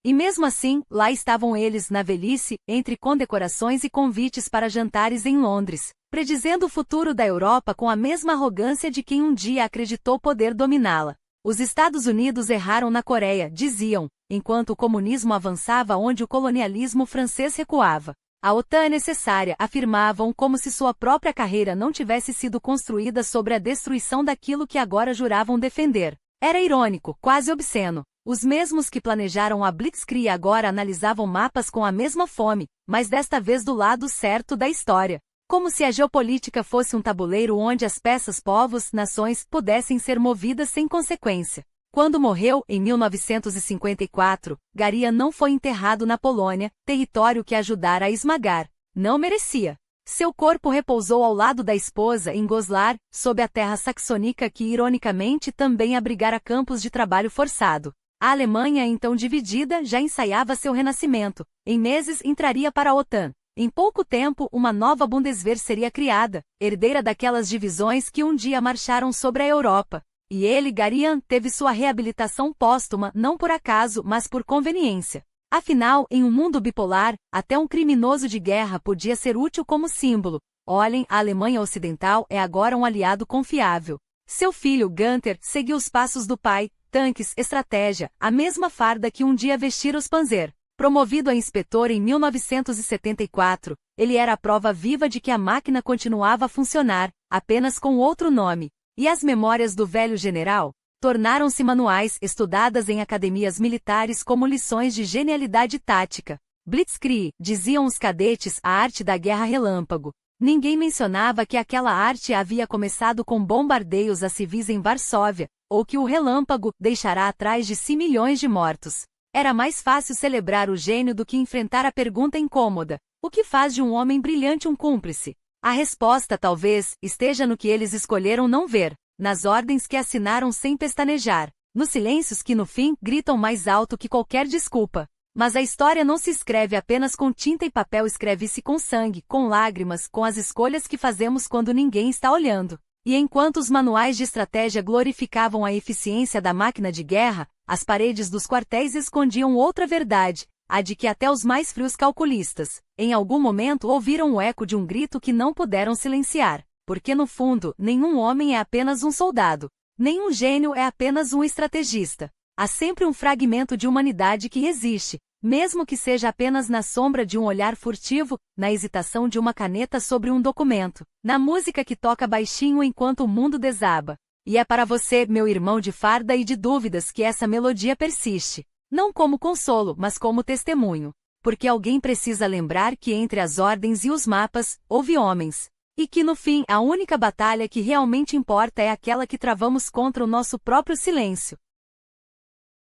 E mesmo assim, lá estavam eles na velhice, entre condecorações e convites para jantares em Londres, predizendo o futuro da Europa com a mesma arrogância de quem um dia acreditou poder dominá-la. Os Estados Unidos erraram na Coreia, diziam, enquanto o comunismo avançava onde o colonialismo francês recuava. A OTAN é necessária, afirmavam, como se sua própria carreira não tivesse sido construída sobre a destruição daquilo que agora juravam defender. Era irônico, quase obsceno. Os mesmos que planejaram a Blitzkrieg agora analisavam mapas com a mesma fome, mas desta vez do lado certo da história. Como se a geopolítica fosse um tabuleiro onde as peças povos, nações, pudessem ser movidas sem consequência. Quando morreu, em 1954, Garian não foi enterrado na Polônia, território que ajudara a esmagar. Não merecia. Seu corpo repousou ao lado da esposa em Goslar, sob a terra saxônica que ironicamente também abrigara campos de trabalho forçado. A Alemanha, então dividida, já ensaiava seu renascimento. Em meses entraria para a OTAN. Em pouco tempo, uma nova Bundeswehr seria criada, herdeira daquelas divisões que um dia marcharam sobre a Europa. E ele, Garian, teve sua reabilitação póstuma não por acaso, mas por conveniência. Afinal, em um mundo bipolar, até um criminoso de guerra podia ser útil como símbolo. Olhem, a Alemanha Ocidental é agora um aliado confiável. Seu filho, Gunther, seguiu os passos do pai, tanques, estratégia, a mesma farda que um dia vestira os Panzer. Promovido a inspetor em 1974, ele era a prova viva de que a máquina continuava a funcionar, apenas com outro nome. E as memórias do velho general tornaram-se manuais estudadas em academias militares como lições de genialidade tática. Blitzkrieg, diziam os cadetes, a arte da guerra relâmpago. Ninguém mencionava que aquela arte havia começado com bombardeios a civis em Varsóvia, ou que o relâmpago deixará atrás de si milhões de mortos. Era mais fácil celebrar o gênio do que enfrentar a pergunta incômoda: o que faz de um homem brilhante um cúmplice? A resposta, talvez, esteja no que eles escolheram não ver, nas ordens que assinaram sem pestanejar, nos silêncios que no fim gritam mais alto que qualquer desculpa. Mas a história não se escreve apenas com tinta e papel, escreve-se com sangue, com lágrimas, com as escolhas que fazemos quando ninguém está olhando. E enquanto os manuais de estratégia glorificavam a eficiência da máquina de guerra, as paredes dos quartéis escondiam outra verdade, a de que até os mais frios calculistas, em algum momento ouviram o eco de um grito que não puderam silenciar, porque no fundo, nenhum homem é apenas um soldado, nenhum gênio é apenas um estrategista. Há sempre um fragmento de humanidade que resiste, mesmo que seja apenas na sombra de um olhar furtivo, na hesitação de uma caneta sobre um documento, na música que toca baixinho enquanto o mundo desaba. E é para você, meu irmão de farda e de dúvidas, que essa melodia persiste. Não como consolo, mas como testemunho. Porque alguém precisa lembrar que entre as ordens e os mapas, houve homens. E que no fim, a única batalha que realmente importa é aquela que travamos contra o nosso próprio silêncio.